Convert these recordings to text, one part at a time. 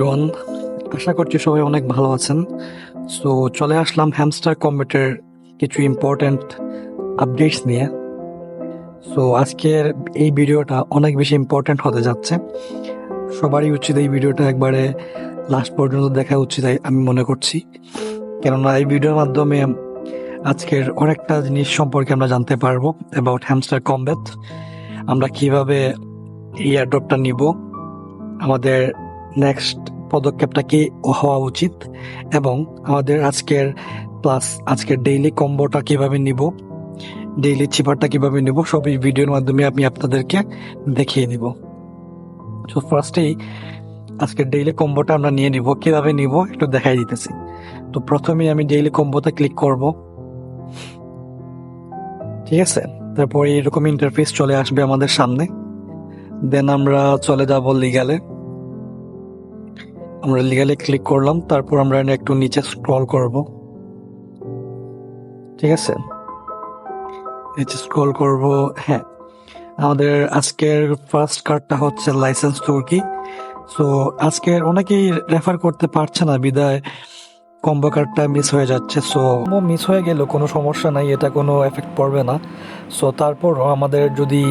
Everyone, আশা করছি সবাই অনেক ভালো আছেন। সো চলে আসলাম হ্যামস্টার কম্বেটের কিছু ইম্পর্ট্যান্ট আপডেটস নিয়ে। সো আজকের এই ভিডিওটা অনেক বেশি ইম্পর্ট্যান্ট হতে যাচ্ছে। সবারই উচিত এই ভিডিওটা একবারে লাস্ট পর্যন্ত দেখা উচিত আমি মনে করছি, কেননা এই ভিডিওর মাধ্যমে আজকের অনেকটা জিনিস সম্পর্কে আমরা জানতে পারবো অ্যাবাউট হ্যামস্টার কম্বেট। আমরা কিভাবে এই এয়ারড্রপটা নিব, আমাদের নেক্সট পদক্ষেপটা কি হওয়া উচিত, এবং আমাদের আজকের ডেইলি কম্বোটা কিভাবে নিব, ডেইলি চিপারটা কিভাবে নিব, সব এই ভিডিওর মাধ্যমে আমি আপনাদেরকে দেখিয়ে নিব। তো ফার্স্টেই আজকের ডেইলি কম্বোটা আমরা নিয়ে নিব, কিভাবে নিব একটু দেখাই দিতেছি। তো প্রথমেই আমি ডেইলি কম্বোতে ক্লিক করব, ঠিক আছে। তারপর এরকম ইন্টারফেস চলে আসবে আমাদের সামনে। দেন আমরা চলে যাব লিগ্যালে। আমরা লিগ্যালে ক্লিক করলাম, তারপর আমরা একটু নিচে স্ক্রল করব, ঠিক আছে। নিচে স্ক্রল করব। হ্যাঁ, আমাদের আজকের ফার্স্ট কার্ডটা হচ্ছে লাইসেন্স তুর্কি। সো আজকের অনেকেই রেফার করতে পারছে না, বিদায় কম্বো কার্ডটা মিস হয়ে যাচ্ছে। সো মিস হয়ে গেলেও কোনো সমস্যা নাই, এটা কোনো এফেক্ট পড়বে না। সো তারপরও আমাদের যদি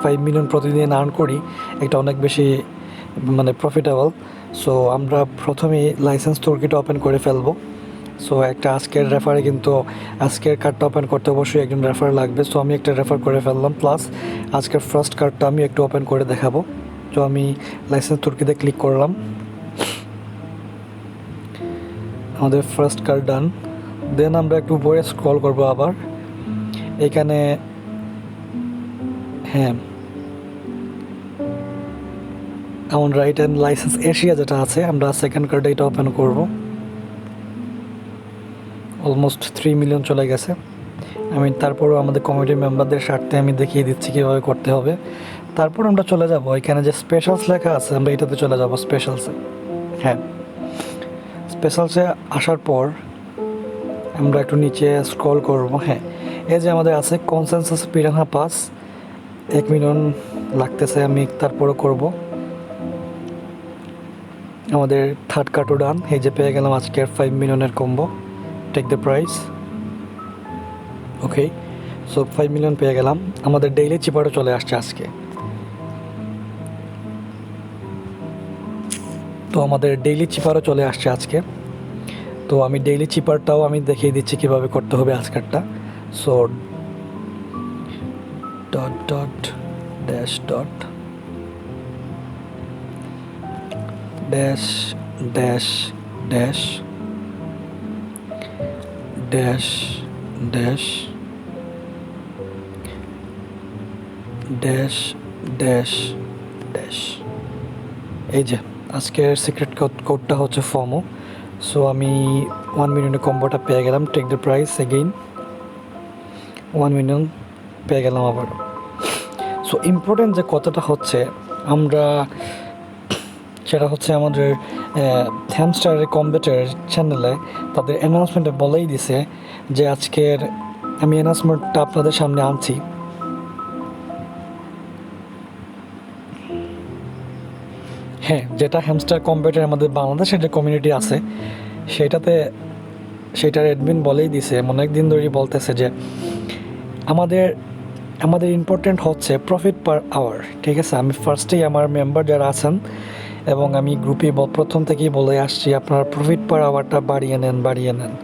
5 মিলিয়ন প্রতিদিন আর্ন করি, এটা অনেক বেশি প্রফিটেবল। সো আমরা প্রথমেই লাইসেন্স তুর্কিটা ওপেন করে ফেলবো। সো একটা আজকের রেফারে কিন্তু আজকের কার্ডটা ওপেন করতে অবশ্যই একজন রেফার লাগবে। সো আমি একটা রেফার করে ফেললাম, প্লাস আজকের ফার্স্ট কার্ডটা আমি একটু ওপেন করে দেখাবো। তো আমি লাইসেন্স তুর্কিতে ক্লিক করলাম, আমাদের ফার্স্ট কার্ড ডান। দেন আমরা একটু উপরে স্ক্রল করব আবার, এখানে হ্যাঁ এমন রাইট অ্যান্ড লাইসেন্স এশিয়া যেটা আছে, আমরা সেকেন্ড কার্ডে এটা ওপেন করব। অলমোস্ট 3 মিলিয়ন চলে গেছে। আমি তারপরও আমাদের কমিটি মেম্বারদের স্বার্থে আমি দেখিয়ে দিচ্ছি কীভাবে করতে হবে। তারপর আমরা চলে যাব এখানে যে স্পেশালস লেখা আছে, আমরা এটাতে চলে যাব স্পেশালসে। হ্যাঁ, স্পেশালসে আসার পর আমরা একটু নিচে স্ক্রল করব। হ্যাঁ, এই যে আমাদের আছে কনসেনসাস পিরানহা পাস, 1 মিলিয়ন লাগতেছে, আমি তারপরও করব। আমাদের থার্ড কার্ডও ডান, এই যে পেয়ে গেলাম আজকের 5 মিলিয়নের combo, take the price. Okay, so 5 million পেয়ে গেলাম। আমাদের ডেইলি চিপারও চলে আসছে আজকে। তো আমাদের ডেইলি চিপারও চলে আসছে আজকে। তো আমি ডেইলি চিপারটাও আমি দেখিয়ে দিচ্ছি কীভাবে করতে হবে আজকেরটা। So dot dot dash dot dash dash dash dash dash dash dash dash. এই যে আজকের সিক্রেট কোডটা হচ্ছে ফর্মো। সো আমি 1 মিলিয়নের কম্বোটা পেয়ে গেলাম, take the price again, 1 million পেয়ে গেলাম আবার। সো ইম্পর্টেন্ট যে কথাটা হচ্ছে আমরা সেটা হচ্ছে আমাদের হ্যামস্টার কম্বেটের চ্যানেলে তাদের অ্যানাউন্সমেন্টে বলেই দিছে যে আজকের আমি অ্যানাউন্সমেন্টটা আপনাদের সামনে আনছি। হ্যাঁ, যেটা হ্যামস্টার কম্বেটের আমাদের বাংলাদেশের যে কমিউনিটি আছে সেটার অ্যাডমিন বলেই দিছে, অনেক দিন ধরেই বলতেছে যে আমাদের ইম্পর্টেন্ট হচ্ছে প্রফিট পার আওয়ার, ঠিক আছে। আমি ফার্স্টেই আমার মেম্বার যারা আছেন এবং আমি গ্রুপে প্রথম থেকেই বলে আসছি, আপনারা প্রফিট পার আওয়ারটা বাড়িয়ে নেন,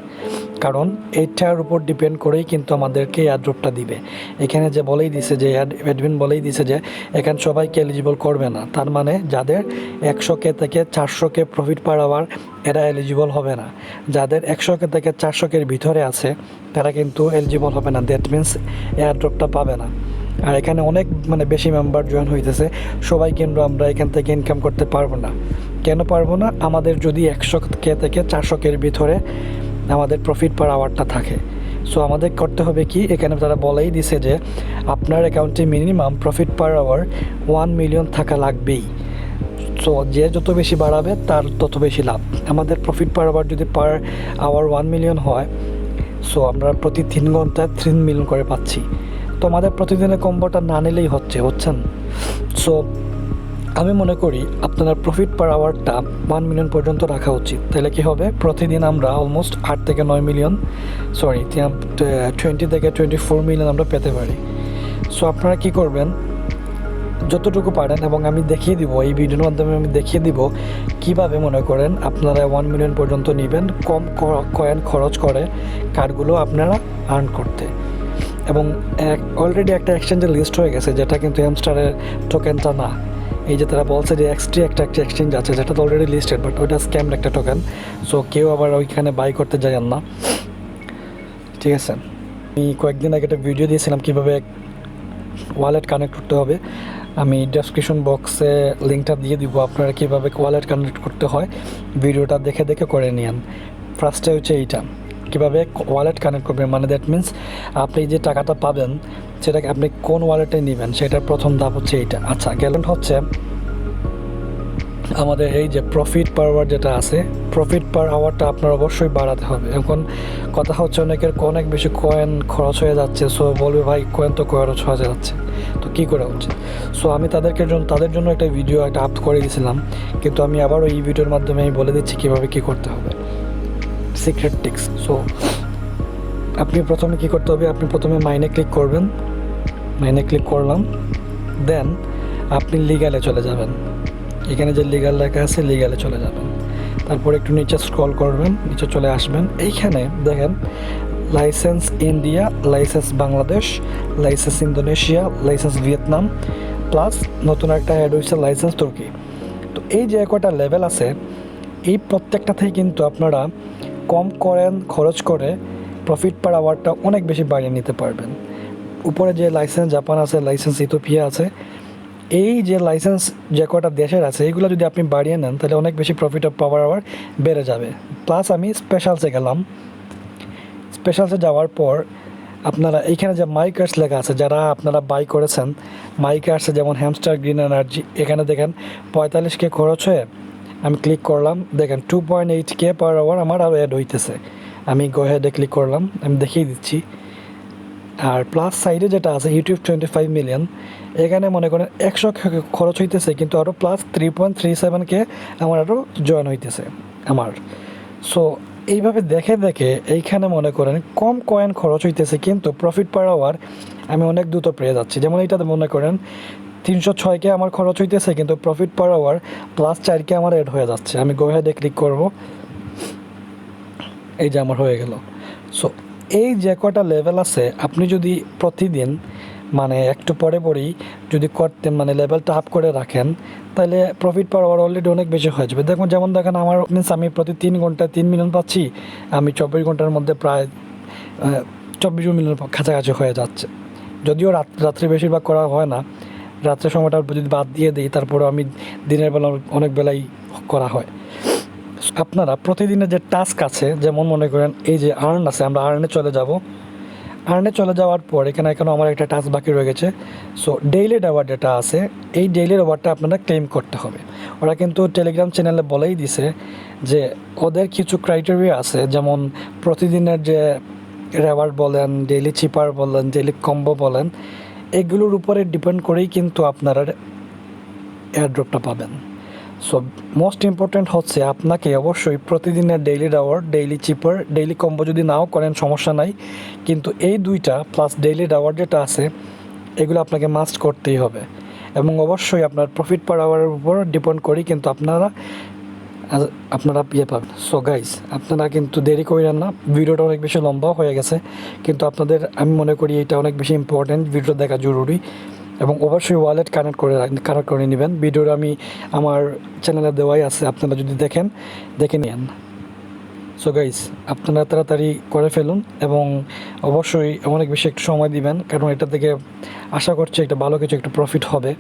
কারণ এইটার উপর ডিপেন্ড করেই কিন্তু আমাদেরকে এয়ারড্রপটা দিবে। এখানে যে বলেই দিছে যে অ্যাডমিন বলেই দিছে যে এখানে সবাইকে এলিজিবল করবে না, তার মানে যাদের 100K থেকে 400K প্রফিট পার আওয়ার এরা এলিজিবল হবে না। যাদের 100K থেকে 400K ভিতরে আছে তারা কিন্তু এলিজিবল হবে না, দ্যাট মিনস এয়ারড্রপটা পাবে না। আর এখানে অনেক বেশি মেম্বার জয়েন হইতেছে, সবাই কিন্তু আমরা এখান থেকে ইনকাম করতে পারবো না। কেন পারবো না? আমাদের যদি 100K থেকে 400K ভিতরে আমাদের প্রফিট পার আওয়ারটা থাকে। সো আমাদের করতে হবে কি, এখানে তারা বলেই দিছে যে আপনার অ্যাকাউন্টে minimum profit per hour 1 million থাকা লাগবেই। সো যে যত বেশি বাড়াবে তার তত বেশি লাভ। আমাদের প্রফিট পার আওয়ার যদি পার আওয়ার 1 মিলিয়ন হয়, সো আমরা প্রতি 3 ঘন্টায় 3 মিলিয়ন করে পাচ্ছি। তো আমাদের প্রতিদিনের কম্বোটা না নিলেই হচ্ছেন। সো আমি মনে করি আপনার প্রফিট পার আওয়ারটা 1 মিলিয়ন পর্যন্ত রাখা উচিত। তাহলে কি হবে, প্রতিদিন আমরা অলমোস্ট 8 থেকে 9 মিলিয়ন 20 থেকে 24 মিলিয়ন আমরা পেতে পারি। সো আপনারা কি করবেন, যতটুকু পারেন, এবং আমি দেখিয়ে দিব এই ভিডিওর মাধ্যমে, আমি দেখিয়ে দিব কিভাবে মনে করেন আপনারা 1 মিলিয়ন পর্যন্ত নেবেন কম কয়েন খরচ করে কার্ডগুলো আপনারা আর্ন করতে। এবং অলরেডি একটা এক্সচেঞ্জের লিস্ট হয়ে গেছে, যেটা কিন্তু হ্যামস্টারের টোকেনটা না। এই যে তারা বলছে যে এক্সট্রি একটা এক্সচেঞ্জ আছে যেটা তো অলরেডি লিস্টেড, বাট ওইটা স্ক্যামড একটা টোকেন। সো কেউ আবার ওইখানে বাই করতে যাবেন না, ঠিক আছে? আমি কয়েকদিন আগে একটা ভিডিও দিয়েছিলাম কীভাবে ওয়ালেট কানেক্ট করতে হবে। আমি ডেসক্রিপশন বক্সে লিঙ্কটা দিয়ে দিব, আপনারা কীভাবে ওয়ালেট কানেক্ট করতে হয় ভিডিওটা দেখে দেখে করে নিন। ফার্স্টে হচ্ছে এইটা, কীভাবে ওয়ালেট কানেক্ট করবেন, মানে দ্যাট মিন্স আপনি যে টাকাটা পাবেন সেটাকে আপনি কোন ওয়ালেটে নেবেন, সেটার প্রথম ধাপ হচ্ছে এইটা। আচ্ছা, গেলেন হচ্ছে আমাদের এই যে প্রফিট পার আওয়ার যেটা আছে, প্রফিট পার আওয়ারটা আপনার অবশ্যই বাড়াতে হবে। এখন কথা হচ্ছে অনেকের অনেক বেশি কয়েন খরচ হয়ে যাচ্ছে, সো বলবে ভাই কয়েন তো খরচ হয়ে যাচ্ছে, তো কী করা উচিত? সো আমি তাদের জন্য একটা ভিডিও আপ করে দিয়েছিলাম, কিন্তু আমি আবারও এই ভিডিওর মাধ্যমে আমি বলে দিচ্ছি কীভাবে কী করতে হবে, সিক্রেট টিক্স। সো আপনি প্রথমে কী করতে হবে, আপনি প্রথমে মাইনে ক্লিক করবেন, মাইনে ক্লিক করলাম, দেন আপনি লিগ্যালে চলে যাবেন। এখানে যে লিগ্যাল লেখা আছে লিগ্যালে চলে যাবেন, তারপর একটু নিচে স্ক্রল করবেন, নিচে চলে আসবেন। এইখানে দেখেন licence India, licence Bangladesh, licence Indonesia, licence Vietnam, plus নতুন একটা অ্যাড হয়েছে লাইসেন্স তুর্কি। তো এই যে কয়টা লেভেল আছে, এই প্রত্যেকটাতেই কিন্তু আপনারা কম কয়েন খরচ করে প্রফিট পার আওয়ারটা অনেক বেশি বাড়িয়ে নিতে পারবেন। উপরে যে লাইসেন্স জাপান আছে, লাইসেন্স ইথিওপিয়া আছে, এই যে লাইসেন্স যে কটা দেশের আছে এইগুলো যদি আপনি বাড়িয়ে নেন তাহলে অনেক বেশি প্রফিট অফ পাওয়ার আওয়ার বেড়ে যাবে। প্লাস আমি স্পেশালসে গেলাম, স্পেশালসে যাওয়ার পর আপনারা এইখানে যে মাই কার্ডস লেখা আছে, যারা আপনারা বাই করেছেন মাই কার্ডসে, যেমন হ্যামস্টার গ্রিন এনার্জি, এখানে দেখেন 45K খরচ হয়ে আমি ক্লিক করলাম, দেখেন 2.8K পার আওয়ার আমার আরও অ্যাড হইতেছে। আমি গো হেডে ক্লিক করলাম, আমি দেখিয়ে দিচ্ছি। আর প্লাস সাইডে যেটা আছে ইউটিউব 25 মিলিয়ন, এখানে মনে করেন 100 খরচ হইতেছে, কিন্তু আরও প্লাস 3.37K আমার আরও জয়েন হইতেছে আমার। সো এইভাবে দেখে দেখে এইখানে মনে করেন কম কয়েন খরচ হইতেছে, কিন্তু প্রফিট পার আওয়ার আমি অনেক দ্রুত পেয়ে যাচ্ছি। যেমন এইটাতে মনে করেন 306K আমার খরচ হইতেছে, কিন্তু profit per hour plus 4K আমার অ্যাড হয়ে যাচ্ছে। আমি গো হেডে ক্লিক করব, এই যে আমার হয়ে গেল। সো এই যে কটা লেভেল আছে, আপনি যদি প্রতিদিন মানে একটু পরে পরেই যদি করতেন, মানে লেভেলটা আপ করে রাখেন, তাহলে প্রফিট পার আওয়ার অলরেডি অনেক বেশি হয়ে যাবে। যেমন দেখেন আমার মিনস আমি প্রতি 3 ঘন্টায় 3 মিলিয়ন পাচ্ছি, আমি 24 ঘন্টার মধ্যে প্রায় 24 মিলিয়ন কাছাকাছি হয়ে যাচ্ছে। যদিও রাত্রে বেশিরভাগ করা হয় না, রাত্রের সময়টা যদি বাদ দিয়ে দিই, তারপরে আমি দিনের বেলা অনেক বেলাই করা হয়। আপনারা প্রতিদিনের যে টাস্ক আছে, যেমন মনে করেন এই যে আর্ন আছে, আমরা আর্নে চলে যাব। আর্নে চলে যাওয়ার পর এখানে আমার একটা টাস্ক বাকি রয়ে গেছে। সো ডেইলি রিওয়ার্ড যেটা আছে, এই ডেইলি রিওয়ার্ডটা আপনারা ক্লেম করতে হবে। ওরা কিন্তু টেলিগ্রাম চ্যানেলে বলেই দিছে যে ওদের কিছু ক্রাইটেরিয়া আছে, যেমন প্রতিদিনের যে রিওয়ার্ড বলেন, ডেইলি চিপার বলেন, ডেইলি কম্বো বলেন, এগুলোর উপরে ডিপেন্ড করেই কিন্তু আপনারা এয়ারড্রপটা পাবেন। সো মোস্ট ইম্পর্ট্যান্ট হচ্ছে আপনাকে অবশ্যই প্রতিদিনের ডেইলি রিওয়ার্ড, ডেইলি চিপার, ডেইলি কম্বো যদি নাও করেন সমস্যা নাই, কিন্তু এই দুইটা প্লাস ডেইলি রিওয়ার্ড যেটা আছে এগুলো আপনাকে মাস্ট করতেই হবে। এবং অবশ্যই আপনার প্রফিট পার আওয়ারের উপর ডিপেন্ড করেই কিন্তু আপনারা পাবেন। সো গাইস, আপনারা কিন্তু দেরি করেন না, ভিডিওটা অনেক বেশি লম্বা হয়ে গেছে, কিন্তু আপনাদের আমি মনে করি এটা অনেক বেশি ইম্পর্ট্যান্ট, ভিডিও দেখা জরুরি। এবং অবশ্যই ওয়ালেট কানেক্ট করে নেবেন। ভিডিওটা আমি আমার চ্যানেলে দেওয়াই আছে, আপনারা যদি দেখে নিন। সো গাইস, আপনারা তাড়াতাড়ি করে ফেলুন এবং অবশ্যই অনেক বেশি একটু সময় দিবেন, কারণ এটা থেকে আশা করছি একটা ভালো কিছু একটা প্রফিট হবে।